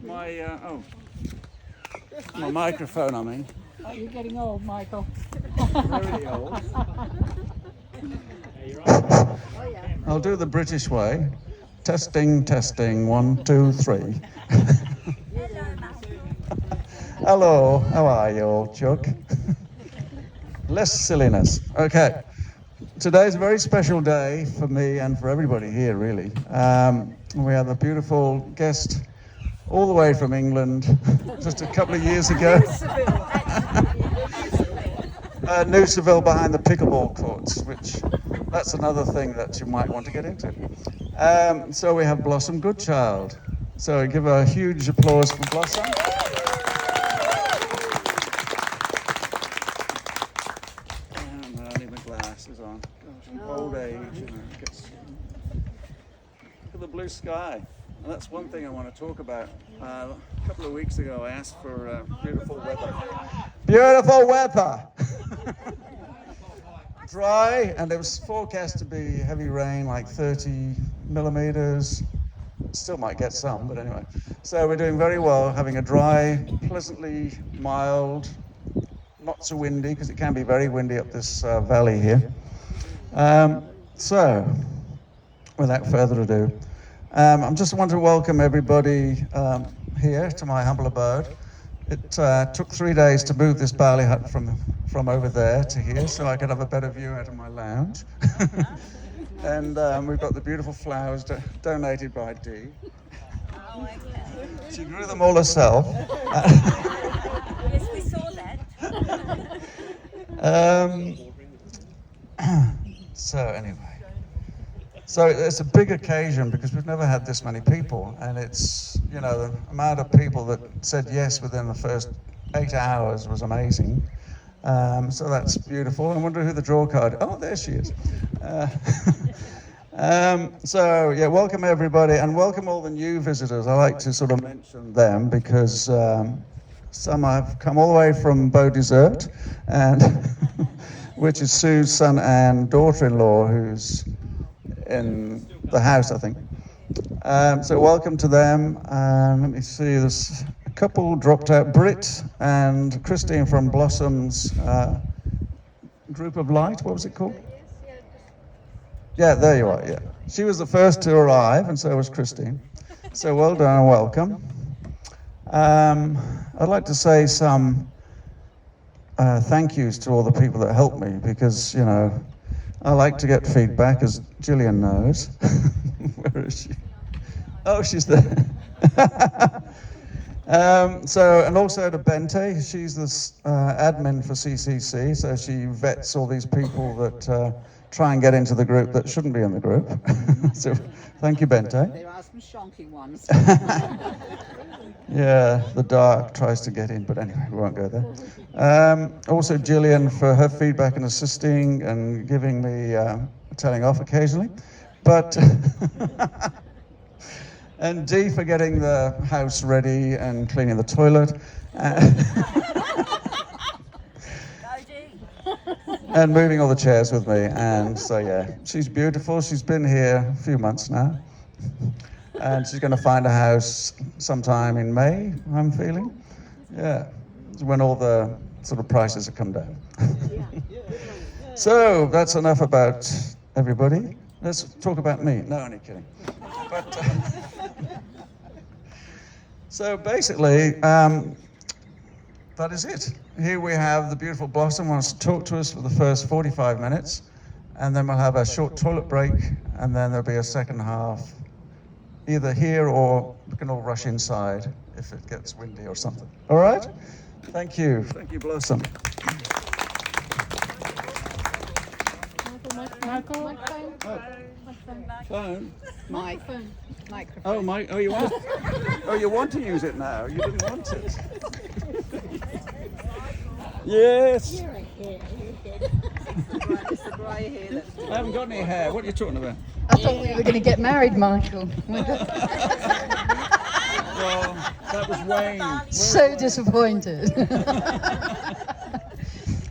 my microphone, I mean. Oh, you're getting old, Michael. Very old. I'll do the British way. Testing, testing, 1, 2, 3. Hello, how are you, old Chuck? Less silliness. Okay. Today's a very special day for me and for everybody here, really. We have a beautiful guest all the way from England just a couple of years ago. New Seville behind the pickleball courts, which that's another thing that you might want to get into. So we have Blossom Goodchild. So give a huge applause for Blossom. And I need my glasses on. Gosh, old age, you know, gets... Look at the blue sky. And that's one thing I want to talk about. A couple of weeks ago I asked for beautiful weather. Beautiful weather! Dry, and it was forecast to be heavy rain, like 30 millimeters. Still might get some, but anyway. So we're doing very well, having a dry, pleasantly mild, not so windy, because it can be very windy up this valley here. So, without further ado, I just want to welcome everybody here to my humble abode. It took 3 days to move this barley hut from over there to here so I could have a better view out of my lounge. And we've got the beautiful flowers donated by Dee. Oh, okay. She grew them all herself. Yes, we saw that. So anyway. So it's a big occasion because we've never had this many people, and it's, you know, the amount of people that said yes within the first 8 hours was amazing. So that's beautiful. I wonder who the draw card. Oh, there she is. So yeah, welcome everybody, and welcome all the new visitors. I like to sort of mention them because some have come all the way from Beau Desert, and which is Sue's son and daughter-in-law, who's in the house, I think. So welcome to them. Let me see, there's a couple dropped out, Britt and Christine from Blossom's Group of Light, what was it called? Yeah, there you are, yeah. She was the first to arrive, and so was Christine. So well done and welcome. I'd like to say some thank yous to all the people that helped me, because, you know, I like to get feedback, as Gillian knows. Where is she? Oh, she's there. And also to Bente, she's the admin for CCC, so she vets all these people that try and get into the group that shouldn't be in the group. So thank you, Bente. There are some shonky ones. Yeah, the dark tries to get in, but anyway, we won't go there. Also Gillian for her feedback and assisting and giving me telling off occasionally. But and Dee for getting the house ready and cleaning the toilet. And moving all the chairs with me. And so yeah, she's beautiful. She's been here a few months now. And she's going to find a house sometime in May, I'm feeling. Yeah, when all the sort of prices have come down. So that's enough about everybody. Let's talk about me. No, only kidding. But, so basically, that is it. Here we have the beautiful Blossom wants to talk to us for the first 45 minutes, and then we'll have a short toilet break, and then there'll be a second half, either here or we can all rush inside if it gets windy or something. All right? Thank you. Thank you, Blossom. Michael? Phone? Microphone. Oh, oh, you want? Oh, you want to use it now? You didn't want it. Yes. I haven't got any hair. What are you talking about? I thought we were going to get married, Michael. Well, that was Wayne. So disappointed.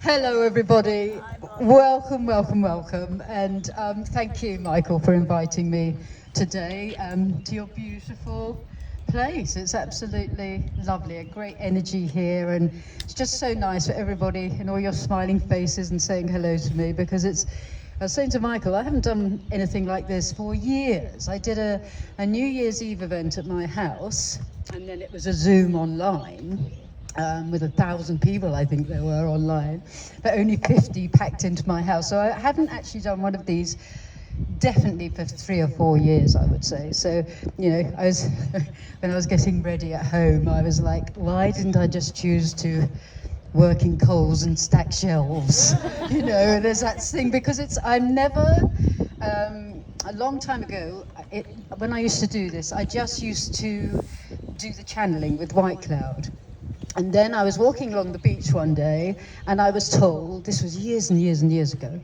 Hello, everybody. Welcome, welcome, welcome. And thank you, Michael, for inviting me today to your beautiful place. It's absolutely lovely, a great energy here, and it's just so nice for everybody and all your smiling faces and saying hello to me, because it's, I was saying to Michael, I haven't done anything like this for years. I did a New Year's Eve event at my house, and then it was a Zoom online. With 1,000 people, I think there were online, but only 50 packed into my house. So I haven't actually done one of these definitely for 3 or 4 years, I would say. So, you know, when I was getting ready at home, I was like, why didn't I just choose to work in Coles and stack shelves? You know, there's that thing, because I'm never, a long time ago, when I used to do this, I just used to do the channeling with White Cloud. And then I was walking along the beach one day, and I was told, this was years and years and years ago,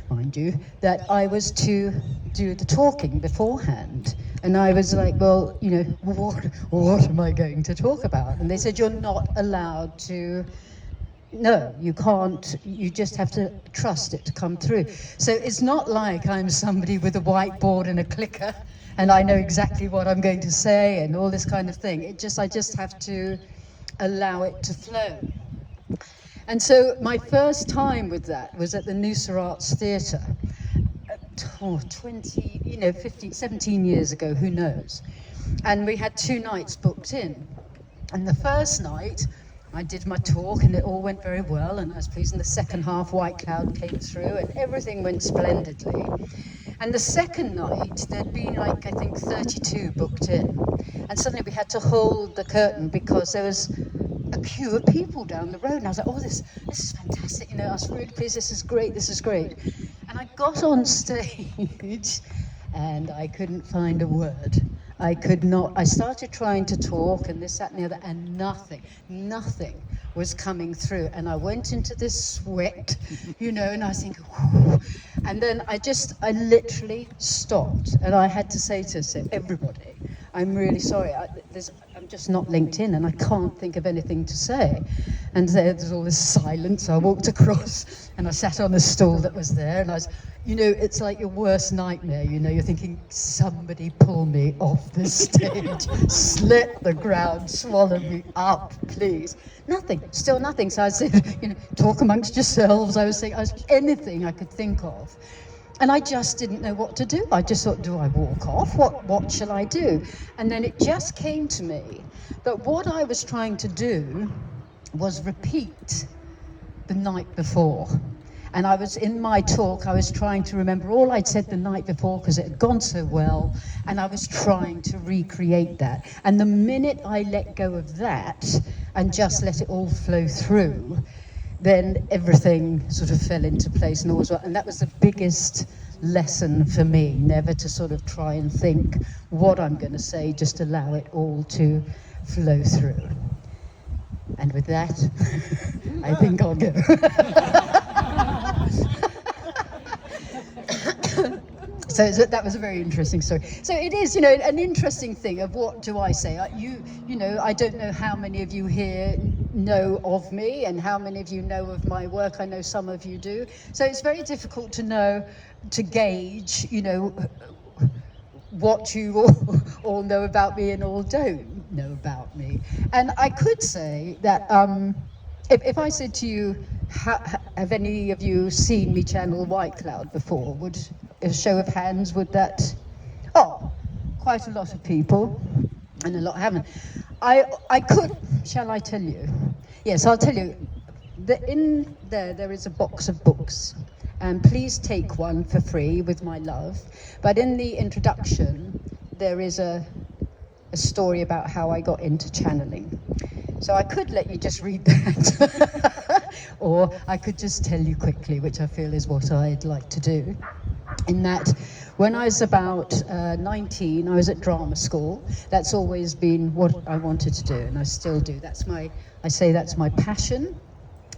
mind you, that I was to do the talking beforehand. And I was like, well, you know, what am I going to talk about? And they said, you're not allowed to, no, you can't, you just have to trust it to come through. So it's not like I'm somebody with a whiteboard and a clicker, and I know exactly what I'm going to say and all this kind of thing. I just have to allow it to flow. And so my first time with that was at the Noosa Arts Theatre, 20, 15, 17 years ago, who knows. And we had 2 nights booked in. And the first night, I did my talk and it all went very well, and I was pleased. And the second half, White Cloud came through and everything went splendidly. And the second night, there'd been like, I think, 32 booked in. And suddenly we had to hold the curtain because there was a queue of people down the road. And I was like, oh, this is fantastic. You know, I was really pleased, this is great. And I got on stage and I couldn't find a word. I could not, I started trying to talk and this, that and the other, and nothing was coming through. And I went into this sweat, you know, and I was thinking, whew. And then I literally stopped, and I had to say to everybody, I'm really sorry, I'm just not linked in and I can't think of anything to say. And there's all this silence. So I walked across and I sat on a stool that was there, and I was, you know, it's like your worst nightmare, you know, you're thinking, somebody pull me off the stage, slit the ground, swallow me up, please. Nothing, still nothing. So I said, you know, talk amongst yourselves. I was saying, anything I could think of. And I just didn't know what to do. I just thought, do I walk off? What shall I do? And then it just came to me that what I was trying to do was repeat the night before. And I was, in my talk, I was trying to remember all I'd said the night before because it had gone so well, and I was trying to recreate that. And the minute I let go of that and just let it all flow through, then everything sort of fell into place and all was well. And that was the biggest lesson for me, never to sort of try and think what I'm going to say, just allow it all to flow through. And with that, I think I'll go. So that was a very interesting story. So it is, you know, an interesting thing of what do I say. You know, I don't know how many of you here know of me and how many of you know of my work. I know some of you do. So it's very difficult to know, to gauge, you know, what you all know about me and all don't know about me. And I could say that if I said to you, have any of you seen me channel White Cloud before? Would a show of hands, would that? Oh, quite a lot of people, and a lot haven't. I could, shall I tell you? Yes, I'll tell you. In there is a box of books, and please take one for free with my love. But in the introduction, there is a story about how I got into channeling. So I could let you just read that, or I could just tell you quickly, which I feel is what I'd like to do. In that, when I was about 19, I was at drama school. That's always been what I wanted to do, and I still do. That's my passion,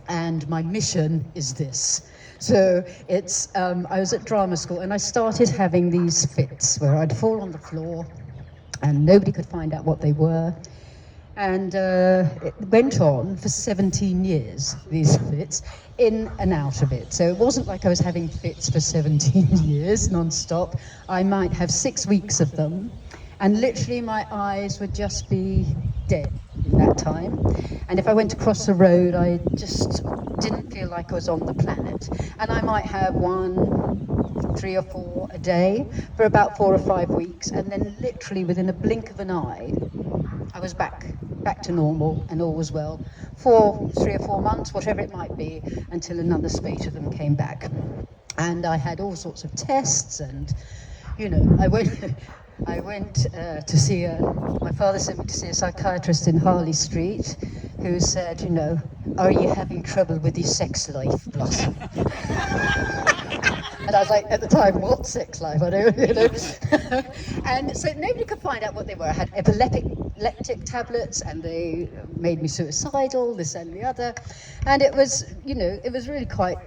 and my mission is this. So it's, I was at drama school, and I started having these fits where I'd fall on the floor, and nobody could find out what they were. And it went on for 17 years, these fits, in and out of it. So it wasn't like I was having fits for 17 years non-stop. I might have 6 weeks of them, And literally my eyes would just be dead in that time. And if I went across the road, I just didn't feel like I was on the planet. And I might have 1, 3 or 4 a day for about 4 or 5 weeks. And then literally within a blink of an eye, I was back to normal and all was well for 3 or 4 months, whatever it might be, until another spate of them came back. And I had all sorts of tests and, you know, I went to see my father sent me to see a psychiatrist in Harley Street who said, you know, are you having trouble with your sex life, Blossom? And I was like, at the time, what sex life? I don't, you know. And so nobody could find out what they were. I had epileptic tablets, and they made me suicidal, this and the other. And it was, you know, it was really quite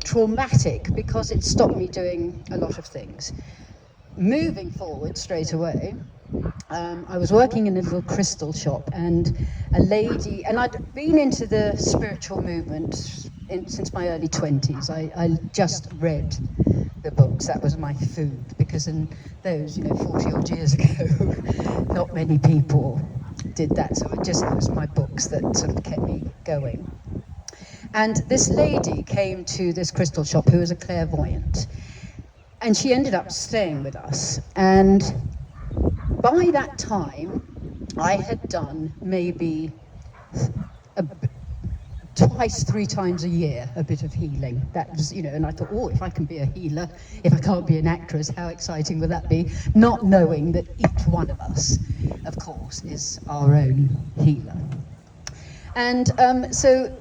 traumatic because it stopped me doing a lot of things. Moving forward straight away, I was working in a little crystal shop, and a lady, and I'd been into the spiritual movement since my early 20s. I just read the books. That was my food, because in those, you know, 40 odd years ago, not many people did that. So it was my books that sort of kept me going. And this lady came to this crystal shop who was a clairvoyant. And she ended up staying with us. And by that time, I had done maybe twice, 3 times a year, a bit of healing. That was, you know, and I thought, oh, if I can be a healer, if I can't be an actress, how exciting will that be? Not knowing that each one of us, of course, is our own healer. And so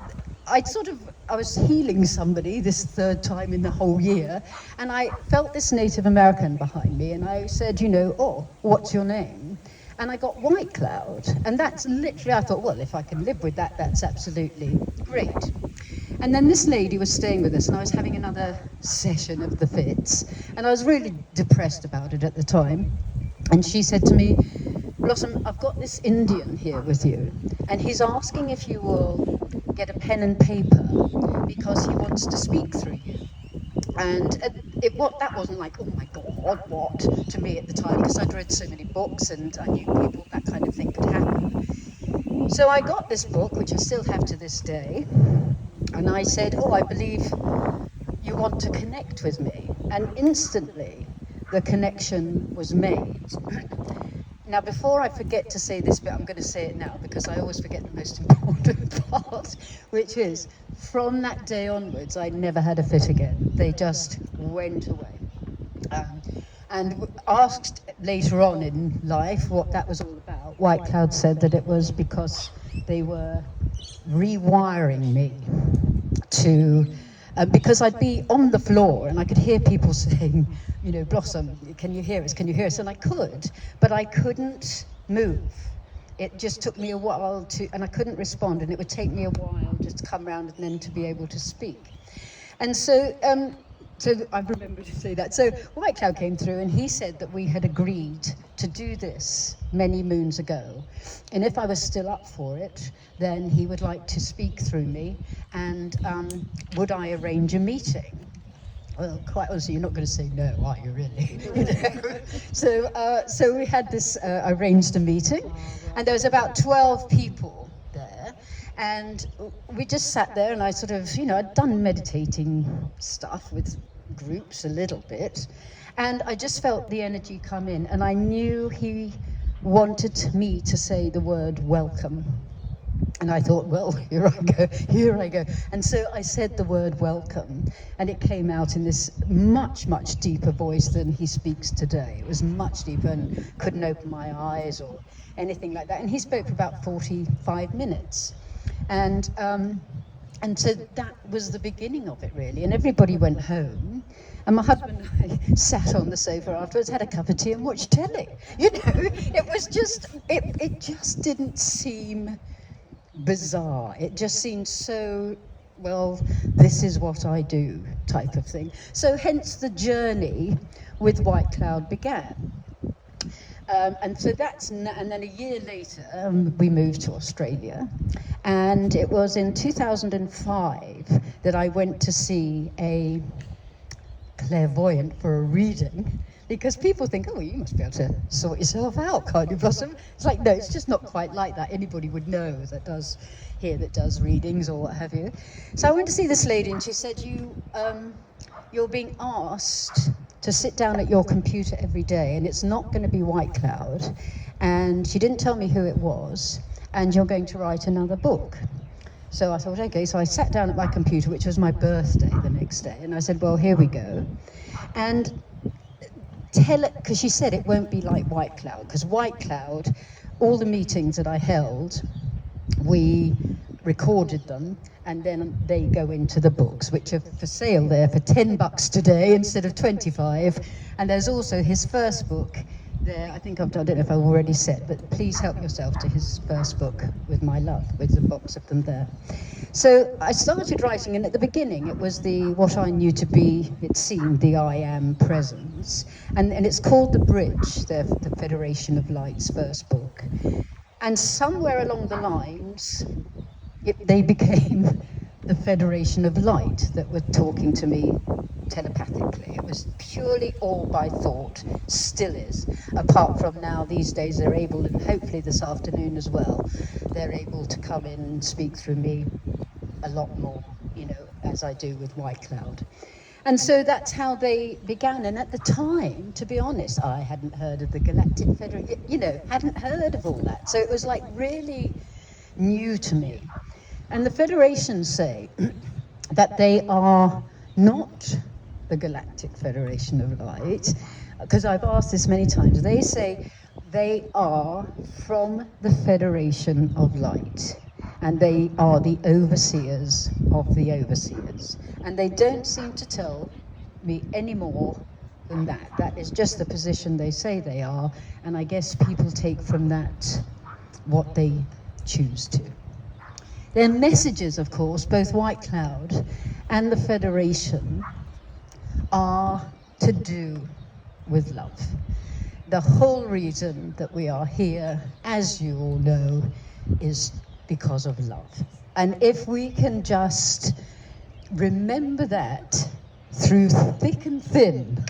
I was healing somebody this 3rd time in the whole year, and I felt this Native American behind me, and I said, you know, oh, what's your name? And I got White Cloud, and that's literally, I thought, well, if I can live with that, that's absolutely great. And then this lady was staying with us, and I was having another session of the fits, and I was really depressed about it at the time. And she said to me, Blossom, I've got this Indian here with you, and he's asking if you will get a pen and paper because he wants to speak through you. And that wasn't like, oh my God, what, to me at the time, because I'd read so many books and I knew people, that kind of thing could happen. So I got this book, which I still have to this day, and I said, oh, I believe you want to connect with me. And instantly, the connection was made. Now, before I forget to say this bit, I'm going to say it now because I always forget the most important part, which is, from that day onwards, I never had a fit again. They just went away. And asked later on in life what that was all about, White Cloud said that it was because they were rewiring me to... because I'd be on the floor and I could hear people saying, you know, Blossom, can you hear us? Can you hear us? And I could, but I couldn't move. It just took me a while and I couldn't respond, and it would take me a while just to come around and then to be able to speak. And so I remember to say that. So White Cloud came through and he said that we had agreed to do this many moons ago. And if I was still up for it, then he would like to speak through me, and would I arrange a meeting? Well, quite honestly, you're not going to say no, are you really? You know? So we had this arranged a meeting, and there was about 12 people there. And we just sat there, and I sort of, you know, I'd done meditating stuff with groups a little bit, and I just felt the energy come in, and I knew he wanted me to say the word welcome. And I thought, well, here I go. And so I said the word welcome, and it came out in this much, much deeper voice than he speaks today. It was much deeper, and couldn't open my eyes or anything like that. And he spoke for about 45 minutes. And so that was the beginning of it, really. And everybody went home. And my husband and I sat on the sofa afterwards, had a cup of tea and watched telly. You know, it was just, it just didn't seem bizarre. It just seemed so, well, this is what I do type of thing. So hence the journey with White Cloud began. And so and then a year later, we moved to Australia. And it was in 2005 that I went to see a clairvoyant for a reading. Because people think, oh, you must be able to sort yourself out, can't you, Blossom? It's like, no, it's just not quite like that. Anybody would know that does readings or what have you. So I went to see this lady, and she said, you're being asked to sit down at your computer every day, and it's not going to be White Cloud. And she didn't tell me who it was, and you're going to write another book. So I thought, okay, so I sat down at my computer, which was my birthday the next day, and I said, well, here we go. And because she said it won't be like White Cloud, because White Cloud, all the meetings that I held, we recorded them, and then they go into the books, which are for sale there for $10 today instead of 25. And there's also his first book there. I don't know if I've already said, but please help yourself to his first book, With My Love, with a box of them there. So I started writing, and at the beginning it was what I knew to be, it seemed, the I Am presence. And it's called The Bridge, the Federation of Light's first book. And somewhere along the lines, they became the Federation of Light that were talking to me telepathically. It was purely all by thought, still is. Apart from now, these days, they're able, and hopefully this afternoon as well, they're able to come in and speak through me a lot more, as I do with White Cloud. And so that's how they began. And at the time, to be honest, I hadn't heard of the Galactic Federation, hadn't heard of all that. So it was like really new to me. And the Federations say that they are not the Galactic Federation of Light, because I've asked this many times. They say they are from the Federation of Light, and they are the overseers of the overseers. And they don't seem to tell me any more than that. That is just the position they say they are, and I guess people take from that what they choose to. Their messages, of course, both White Cloud and the Federation, are to do with love. The whole reason that we are here, as you all know, is because of love. And if we can just remember that through thick and thin,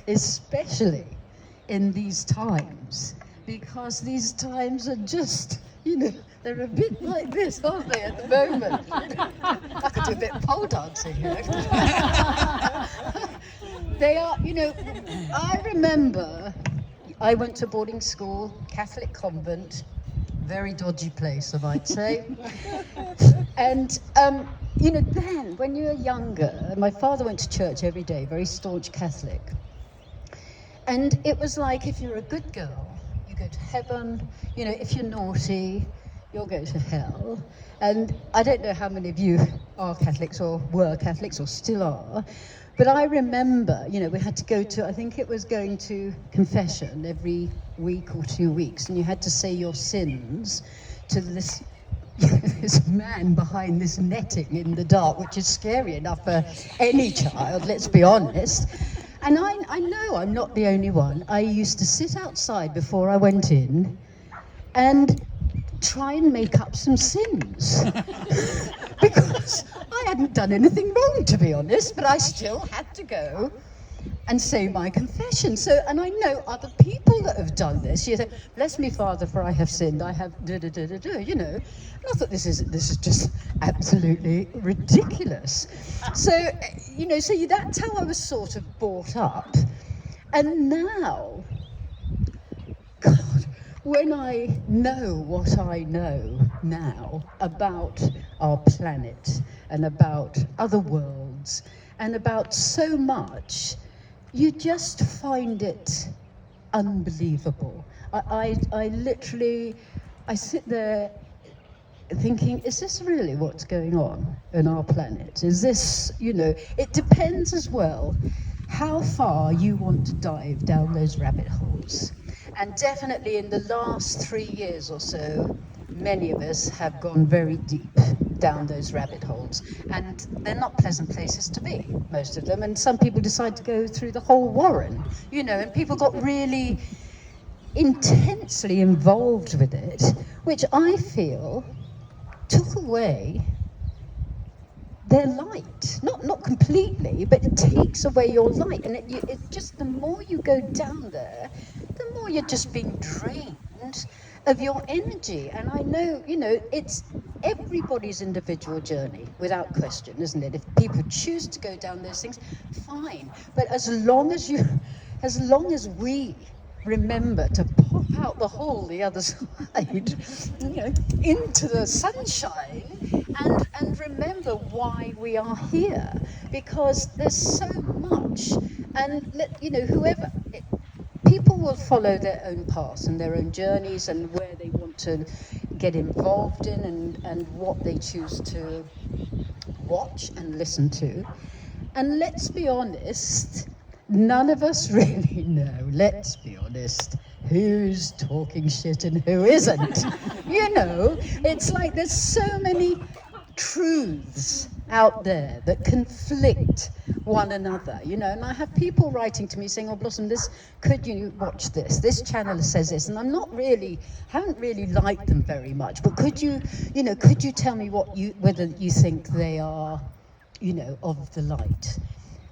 especially in these times, because these times are just, they're a bit like this, aren't they, at the moment? I could do a bit of pole dancing here. They are, I remember I went to boarding school, Catholic convent, very dodgy place, I might say. And, then when you were younger, my father went to church every day, very staunch Catholic. And it was like, if you're a good girl, you go to heaven. If you're naughty, you'll go to hell. And I don't know how many of you are Catholics or were Catholics or still are, but I remember, we had to go to, I think it was going to confession every week or 2 weeks, and you had to say your sins to this this man behind this netting in the dark, which is scary enough for any child, let's be honest. And I know I'm not the only one. I used to sit outside before I went in and try and make up some sins. Because I hadn't done anything wrong, to be honest, but I still had to go and say my confession. So, and I know other people that have done this. You say, bless me, Father, for I have sinned. I have da-da-da-da-da, And I thought this is just absolutely ridiculous. So, so that's how I was sort of brought up. And now, God, when I know what I know now about our planet and about other worlds and about so much, you just find it unbelievable. I literally sit there thinking, is this really what's going on in our planet? Is this, it depends as well how far you want to dive down those rabbit holes. And definitely in the last 3 years or so, many of us have gone very deep down those rabbit holes. And they're not pleasant places to be, most of them. And some people decide to go through the whole warren, and people got really intensely involved with it, which I feel took away their light. Not completely, but it takes away your light. And it just, the more you go down there, the more you're just being drained of your energy. And I know, it's everybody's individual journey, without question, isn't it? If people choose to go down those things, fine. But as long as we remember to pop out the hole the other side, into the sunshine, and remember why we are here, because there's so much, and whoever. People will follow their own paths and their own journeys and where they want to get involved in and what they choose to watch and listen to. And let's be honest, none of us really know, let's be honest, who's talking shit and who isn't. It's like there's so many truths out there that conflict one another, and I have people writing to me saying, "Oh, Blossom, could you watch this? This channel says this," and haven't really liked them very much. But could you tell me whether you think they are, of the light?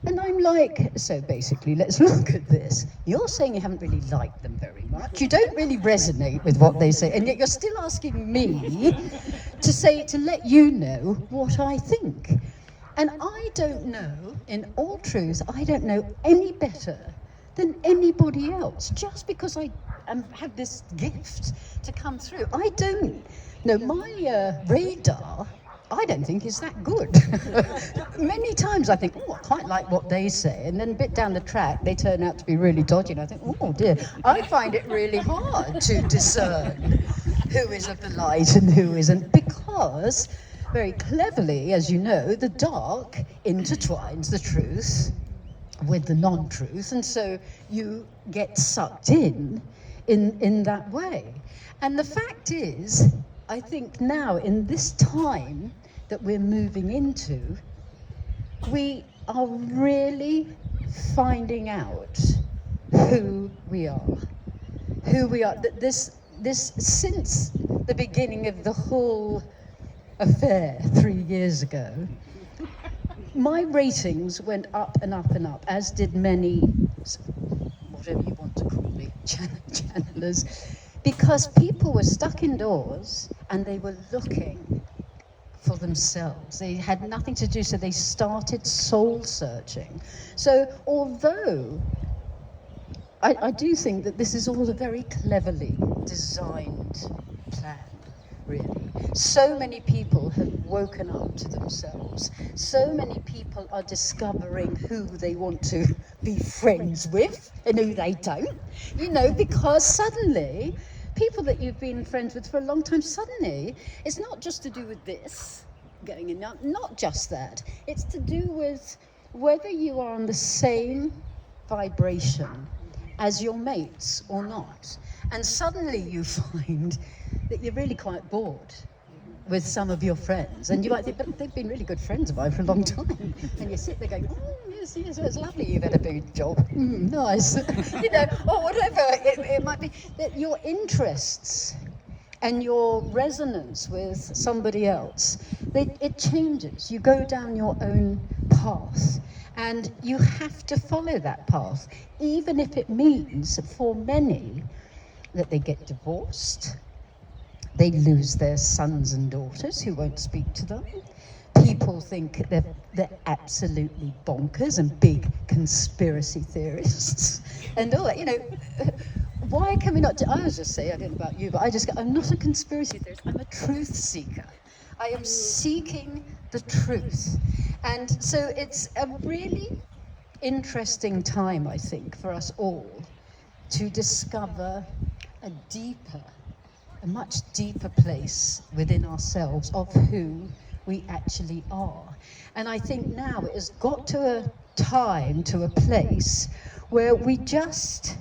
And I'm like, so basically, let's look at this. You're saying you haven't really liked them very much. You don't really resonate with what they say, and yet you're still asking me to let you know what I think. And I don't know, in all truth, I don't know any better than anybody else. Just because I have this gift to come through, I don't know. My radar, I don't think is that good. Many times I think, I quite like what they say, and then a bit down the track they turn out to be really dodgy, and I think, oh dear, I find it really hard to discern who is of the light and who isn't, because very cleverly, as you know, the dark intertwines the truth with the non-truth, and so you get sucked in that way. And the fact is, I think now, in this time that we're moving into, we are really finding out who we are. This since the beginning of the whole affair 3 years ago, my ratings went up and up and up, as did many, whatever you want to call me, channelers, because people were stuck indoors and they were looking for themselves. They had nothing to do, so they started soul searching. So although I do think that this is all a very cleverly designed plan, really. So many people have woken up to themselves. So many people are discovering who they want to be friends with and who they don't. Because suddenly, people that you've been friends with for a long time, suddenly, it's not just to do with this going in, not just that. It's to do with whether you are on the same vibration as your mates or not. And suddenly you find that you're really quite bored with some of your friends. And you might think, but they've been really good friends of mine for a long time. And you sit there going, oh, yes, it's lovely you've had a big job. Nice. Or whatever it might be. That your interests and your resonance with somebody else, it changes. You go down your own path. And you have to follow that path, even if it means, for many, that they get divorced, they lose their sons and daughters who won't speak to them. People think they're absolutely bonkers and big conspiracy theorists. And all that, why can we not, I was just saying, I don't know about you, but I'm not a conspiracy theorist, I'm a truth seeker. I am seeking the truth. And so it's a really interesting time, I think, for us all to discover a much deeper place within ourselves of who we actually are. And I think now it has got to a time, to a place where we just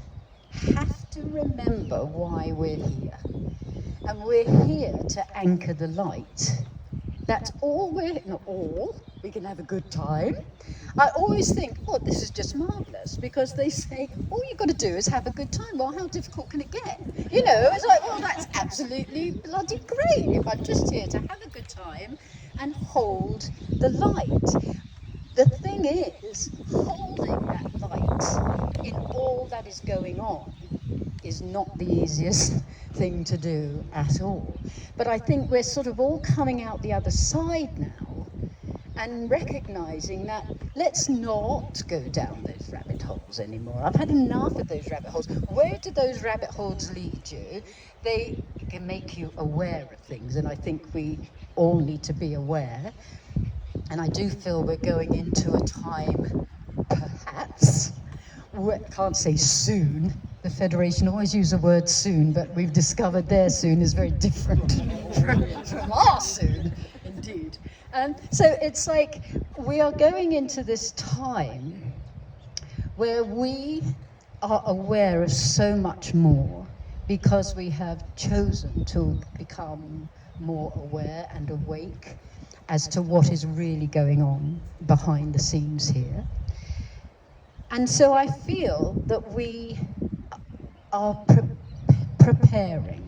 have to remember why we're here. And we're here to anchor the light. That's all not all, we can have a good time. I always think, this is just marvellous, because they say, all you've got to do is have a good time. Well, how difficult can it get? It's like, well, that's absolutely bloody great if I'm just here to have a good time and hold the light. The thing is, holding that light in all that is going on is not the easiest thing to do at all. But I think we're sort of all coming out the other side now and recognizing that let's not go down those rabbit holes anymore. I've had enough of those rabbit holes. Where do those rabbit holes lead you? They can make you aware of things, and I think we all need to be aware. And I do feel we're going into a time, perhaps, can't say soon. The Federation always use the word soon, but we've discovered their soon is very different from our soon, indeed. So it's like we are going into this time where we are aware of so much more because we have chosen to become more aware and awake as to what is really going on behind the scenes here. And so I feel that we are preparing,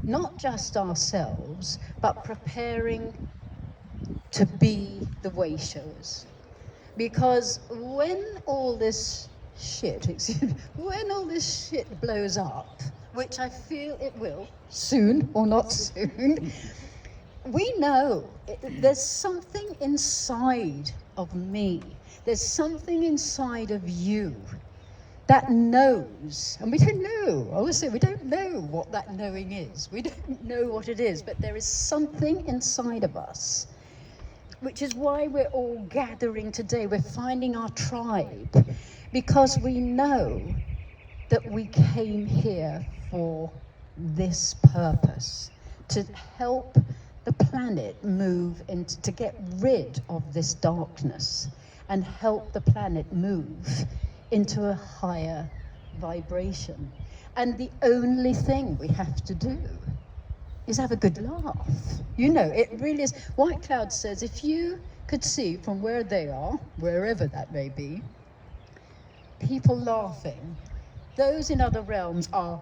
not just ourselves, but preparing to be the way showers. Because when all this shit blows up, which I feel it will, soon or not soon, we know there's something inside of me, there's something inside of you that knows, and we don't know, I always say we don't know what that knowing is, we don't know what it is, but there is something inside of us, which is why we're all gathering today, we're finding our tribe, because we know that we came here for this purpose, to help the planet move into, to get rid of this darkness and help the planet move into a higher vibration. And the only thing we have to do is have a good laugh. You know, it really is. White Cloud says if you could see from where they are, wherever that may be, people laughing, those in other realms are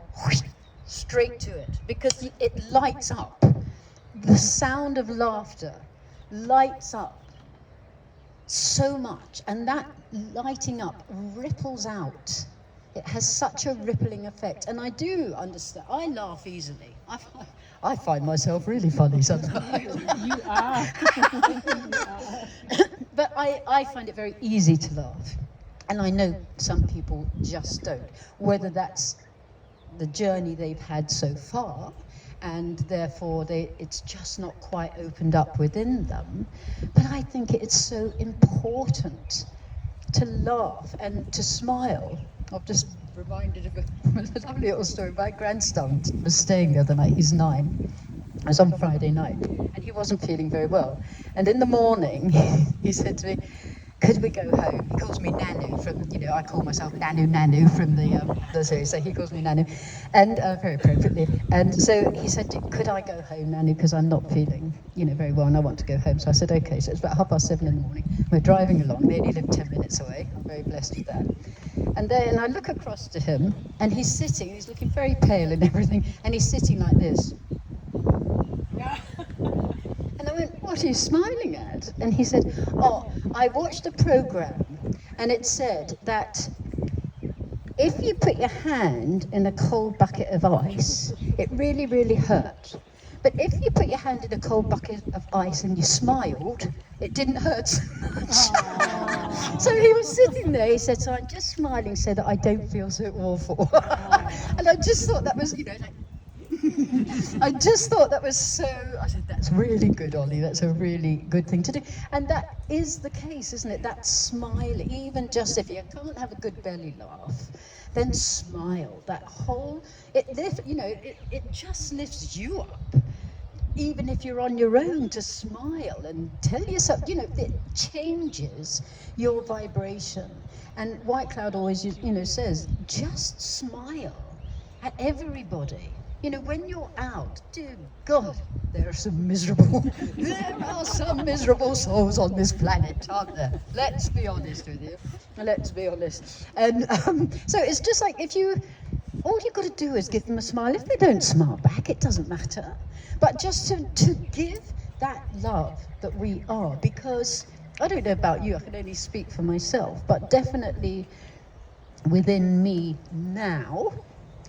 straight to it because it lights up. The sound of laughter lights up so much, and that lighting up ripples out. It has such a rippling effect, and I do understand. I laugh easily. I find myself really funny sometimes. You are. But I find it very easy to laugh, and I know some people just don't. Whether that's the journey they've had so far, and therefore it's just not quite opened up within them. But I think it's so important to laugh and to smile. I've just reminded of a lovely little story. My grandson was staying the other night, he's 9. It was on Friday night, and he wasn't feeling very well. And in the morning, he said to me, could we go home? He calls me Nanu from, I call myself Nanu from the series, so he calls me Nanu, and very appropriately. And so he said, could I go home, Nanu, because I'm not feeling, very well, and I want to go home. So I said, okay. So it's about 7:30 in the morning. We're driving along. They only live 10 minutes away. I'm very blessed with that. And then I look across to him, and he's sitting. He's looking very pale and everything, and he's sitting like this. And I went, what are you smiling at? And he said, I watched a program and it said that if you put your hand in a cold bucket of ice, it really, really hurt. But if you put your hand in a cold bucket of ice and you smiled, it didn't hurt so much. So he was sitting there, he said, so I'm just smiling so that I don't feel so awful. And I just thought that was, I just thought that was so, I said, that's really good, Ollie, that's a really good thing to do. And that is the case, isn't it? That smiling, even just if you can't have a good belly laugh, then smile. That whole, it just lifts you up. Even if you're on your own, to smile and tell yourself, it changes your vibration. And White Cloud always, says, just smile at everybody. When you're out, dear God, there are some miserable souls on this planet, aren't there? Let's be honest with you. Let's be honest. And so it's just like all you've got to do is give them a smile. If they don't smile back, it doesn't matter. But just to give that love that we are, because I don't know about you, I can only speak for myself, but definitely within me now,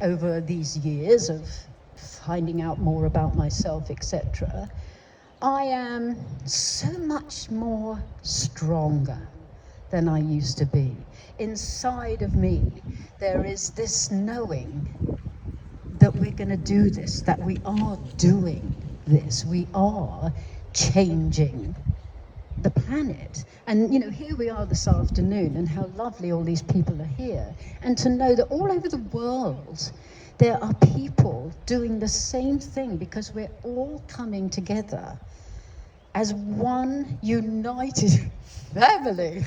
over these years of finding out more about myself, etc., I am so much more stronger than I used to be. Inside of me, there is this knowing that we're going to do this, that we are doing this, we are changing the planet. And here we are this afternoon, and how lovely all these people are here. And to know that all over the world there are people doing the same thing, because we're all coming together as one united family.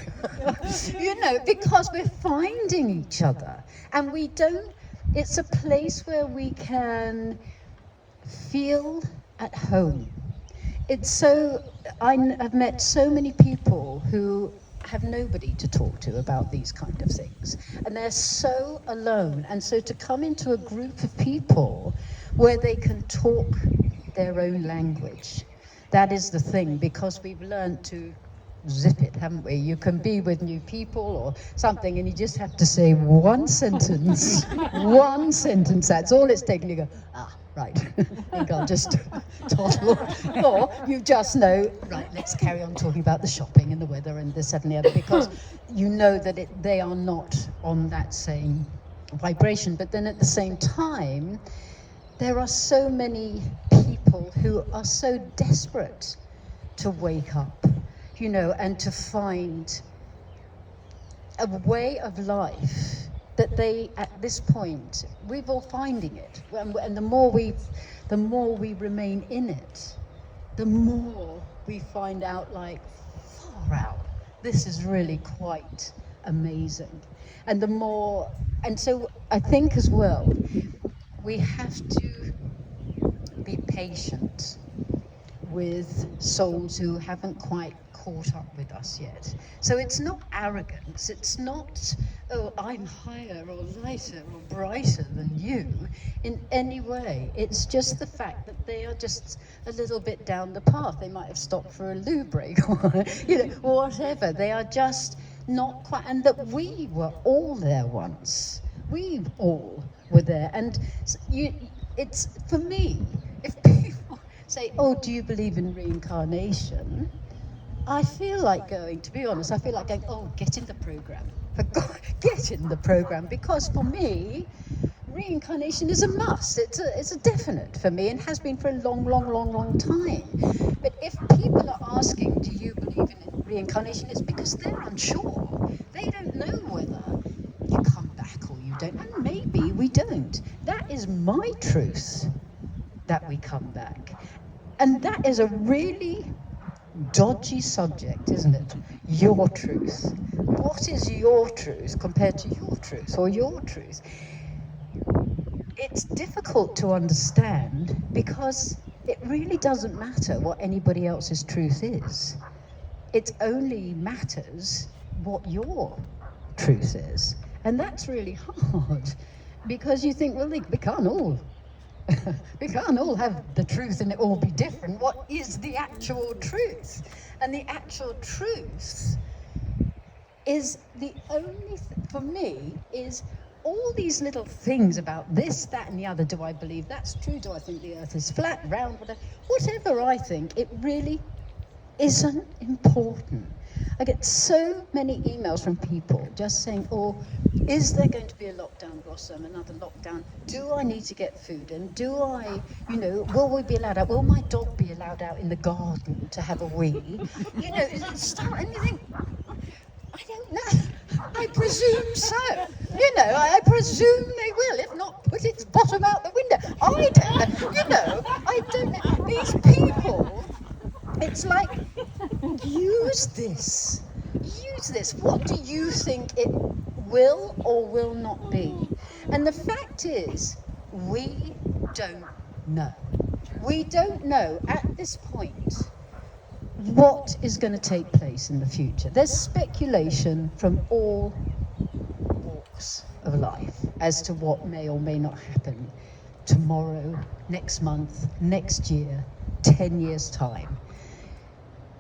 Because we're finding each other, and it's a place where we can feel at home. I've met so many people who have nobody to talk to about these kind of things, and they're so alone. And so to come into a group of people where they can talk their own language, that is the thing, because we've learned to zip it, haven't we? You can be with new people or something, and you just have to say one sentence, one sentence, that's all it's taking. You go, right, you can't just toddle. Or you just know, right, let's carry on talking about the shopping and the weather and this, that and the other, because you know that they are not on that same vibration. But then at the same time, there are so many people who are so desperate to wake up, and to find a way of life that they, at this point, we're all finding it. And the more we remain in it, the more we find out, like, far out, this is really quite amazing. And so I think as well, we have to be patient with souls who haven't quite caught up with us yet. So it's not arrogance, it's not, oh, I'm higher or lighter or brighter than you in any way. It's just the fact that they are just a little bit down the path. They might have stopped for a loo break or whatever. They are just not quite, and that we were all there once. We all were there. And it's, for me, if people say, oh, do you believe in reincarnation? I feel like going, to be honest, oh, get in the program. For God, get in the program. Because for me, reincarnation is a must. It's a definite for me, and has been for a long, long, long, long time. But if people are asking, do you believe in reincarnation, it's because they're unsure. They don't know whether you come back or you don't. And maybe we don't. That is my truth, that we come back. And that is a really dodgy subject, isn't it? Your truth. What is your truth compared to your truth, or your truth? It's difficult to understand, because it really doesn't matter what anybody else's truth is. It only matters what your truth is. And that's really hard, because you think, well, we can't all we can't all have the truth and it all be different. What is the actual truth? And the actual truth is the only for me, is all these little things about this, that, and the other. Do I believe that's true? Do I think the earth is flat, round, whatever I think, it really isn't important. I get so many emails from people just saying, oh, is there going to be a lockdown, Blossom, another lockdown? Do I need to get food? And do I, will we be allowed out? Will my dog be allowed out in the garden to have a wee? And you think, I don't know. I presume so. I presume they will. If not, put its bottom out the window. I don't know. I don't know. These people, it's like, use this. What do you think it will or will not be? And the fact is, we don't know. We don't know at this point what is going to take place in the future. There's speculation from all walks of life as to what may or may not happen tomorrow, next month, next year, 10 years' time.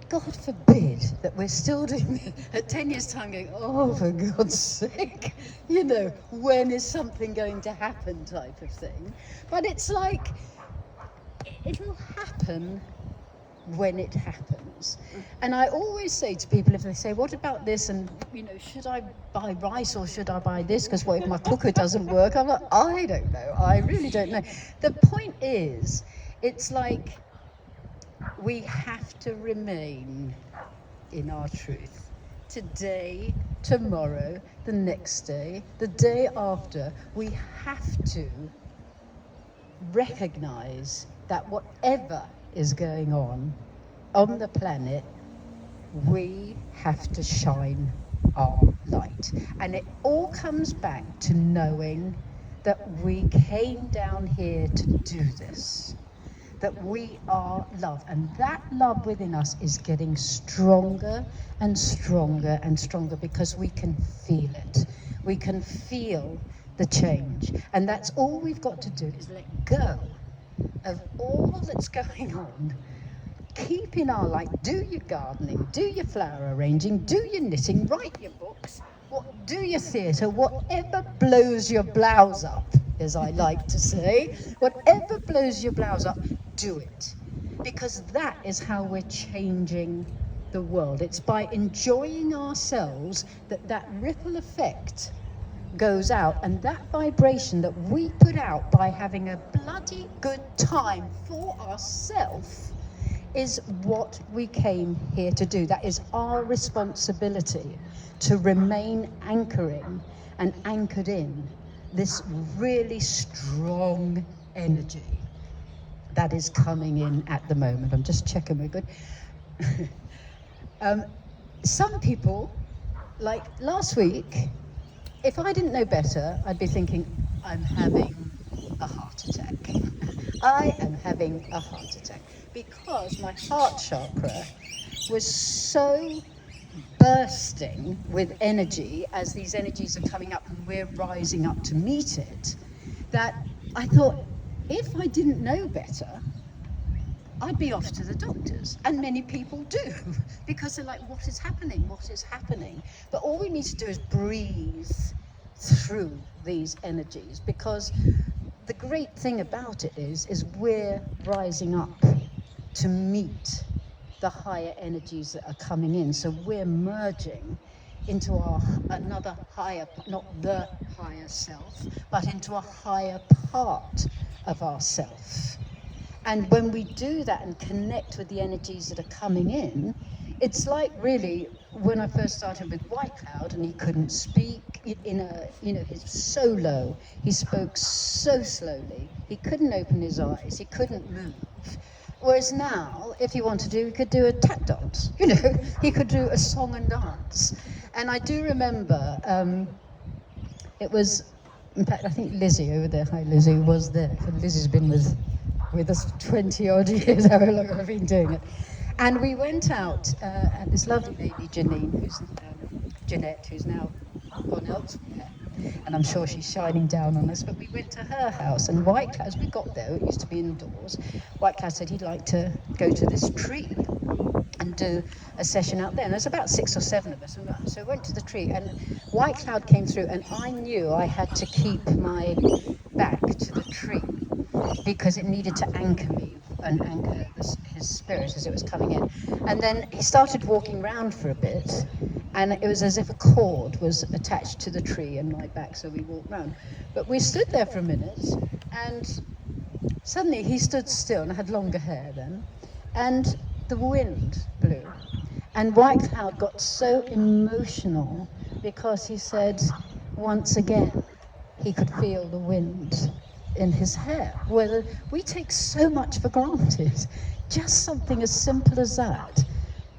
God forbid that we're still doing it at 10 years' time going, oh, for God's sake, when is something going to happen type of thing. But it's like, it'll happen when it happens. And I always say to people, if they say, what about this? And, should I buy rice or should I buy this? Because what if my cooker doesn't work? I'm like, I don't know. I really don't know. The point is, it's like we have to remain in our truth. Today, tomorrow, the next day, the day after, we have to recognize that whatever is going on the planet, we have to shine our light. And it all comes back to knowing that we came down here to do this, that we are love, and that love within us is getting stronger and stronger and stronger because we can feel it. We can feel the change, and that's all we've got to do is let go of all that's going on. Keep in our light, do your gardening, do your flower arranging, do your knitting, write your books, do your theatre, whatever blows your blouse up, as I like to say, whatever blows your blouse up, do it. Because that is how we're changing the world. It's by enjoying ourselves that ripple effect goes out, and that vibration that we put out by having a bloody good time for ourselves is what we came here to do. That is our responsibility, to remain anchoring and anchored in this really strong energy that is coming in at the moment. I'm just checking we're good. Some people, like last week, if I didn't know better, I'd be thinking, I'm having a heart attack. I am having a heart attack because my heart chakra was so bursting with energy as these energies are coming up and we're rising up to meet it, that I thought, if I didn't know better, I'd be off to the doctors. And many people do, because they're like, what is happening? What is happening? But all we need to do is breathe through these energies, because the great thing about it is we're rising up to meet the higher energies that are coming in. So we're merging into another higher, not the higher self, but into a higher part of ourself. And when we do that and connect with the energies that are coming in, it's like really when I first started with Goodchild and he couldn't speak he's so low, he spoke so slowly, he couldn't open his eyes, he couldn't move. Whereas now, if he wanted to, he could do a tap dance, he could do a song and dance. And I do remember, it was, in fact, I think Lizzie over there, hi Lizzie, was there. Lizzie's been with us 20 odd years, however long I've been doing it. And we went out, and this lovely lady, Jeanette, who's now gone elsewhere, and I'm sure she's shining down on us, but we went to her house, and Goodchild, as we got there, it used to be indoors, Goodchild said he'd like to go to this tree and do a session out there. And there's about 6 or 7 of us, and so we went to the tree, and Goodchild came through, and I knew I had to keep my back to the tree because it needed to anchor me and anchor his spirit as it was coming in. And then he started walking round for a bit, and it was as if a cord was attached to the tree and my back, so we walked round. But we stood there for a minute, and suddenly he stood still, and I had longer hair then, and the wind blew. And Goodchild got so emotional because he said, once again, he could feel the wind in his hair. Whether we take so much for granted, just something as simple as that,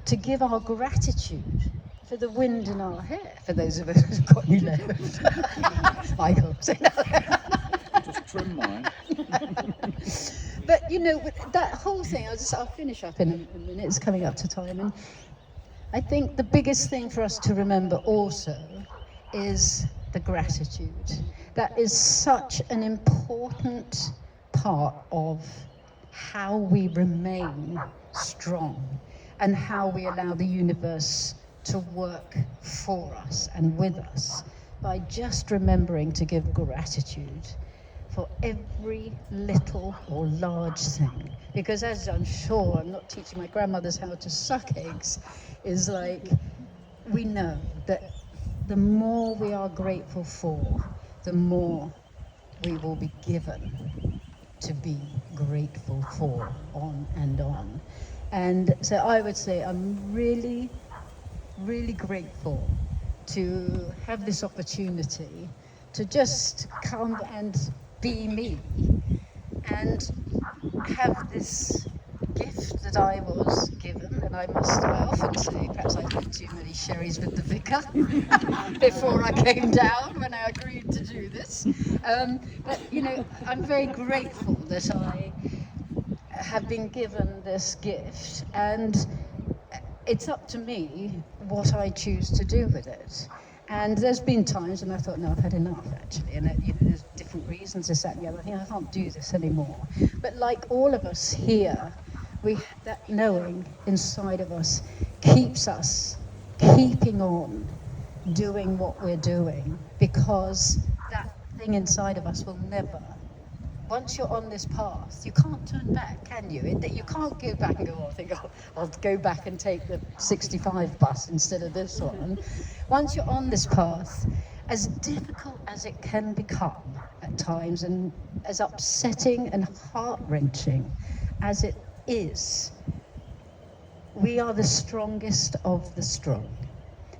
to give our gratitude for the wind in our hair, for those of us who've got any left. Michael, say no. Just trim mine. But with that whole thing, I'll finish up in a minute, it's coming up to time, and I think the biggest thing for us to remember also is the gratitude. That is such an important part of how we remain strong and how we allow the universe to work for us and with us by just remembering to give gratitude for every little or large thing. Because as I'm sure, I'm not teaching my grandmothers how to suck eggs, is like, we know that the more we are grateful for, the more we will be given to be grateful for, on and on. And so I would say I'm really, really grateful to have this opportunity to just come and be me and have this gift that I was given. And I often say, perhaps I had too many sherries with the vicar before I came down when I agreed to do this. But you know, I'm very grateful that I have been given this gift, and it's up to me what I choose to do with it. And there's been times when I thought, no, I've had enough, actually. And you know, there's different reasons, this, that, and the other. I think I can't do this anymore. But like all of us here, that knowing inside of us keeps us keeping on doing what we're doing, because that thing inside of us will never. Once you're on this path, you can't turn back, can you? You can't go back and go, oh, I think I'll go back and take the 65 bus instead of this one. Once you're on this path, as difficult as it can become at times, and as upsetting and heart-wrenching as it is, we are the strongest of the strong.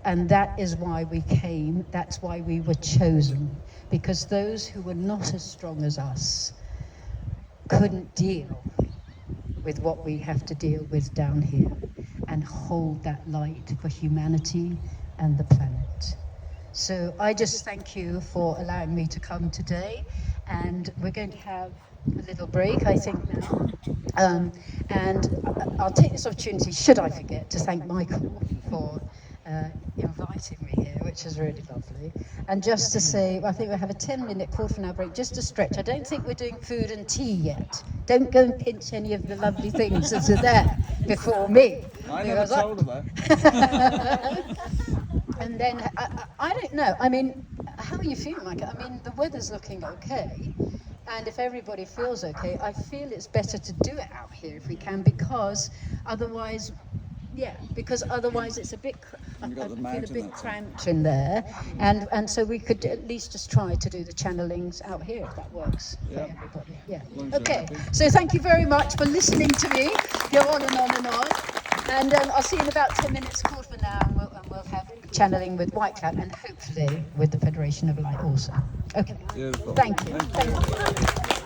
And that is why we came, that's why we were chosen. Because those who were not as strong as us couldn't deal with what we have to deal with down here and hold that light for humanity and the planet. So I just thank you for allowing me to come today, and we're going to have a little break, I think, now. And I'll take this opportunity, should I forget, to thank Michael for inviting me here, which is really lovely. And just to say, I think we'll have a 10-minute quarter-hour break, just to stretch. I don't think we're doing food and tea yet. Don't go and pinch any of the lovely things that are there before me. I never told her that. And then, I don't know, I mean, how are you feeling, Michael? I mean, the weather's looking okay. And if everybody feels okay, I feel it's better to do it out here if we can, because otherwise, it's a bit, I feel a bit cramped in there, and so we could at least just try to do the channelings out here if that works for everybody. Yeah. Okay. So thank you very much for listening to me. Go on and on and on, and I'll see you in about 10 minutes, quarter for now, and we'll have channeling with White Cloud and hopefully with the Federation of Light also. Okay. Beautiful. Thank you. Thank you. Thank you.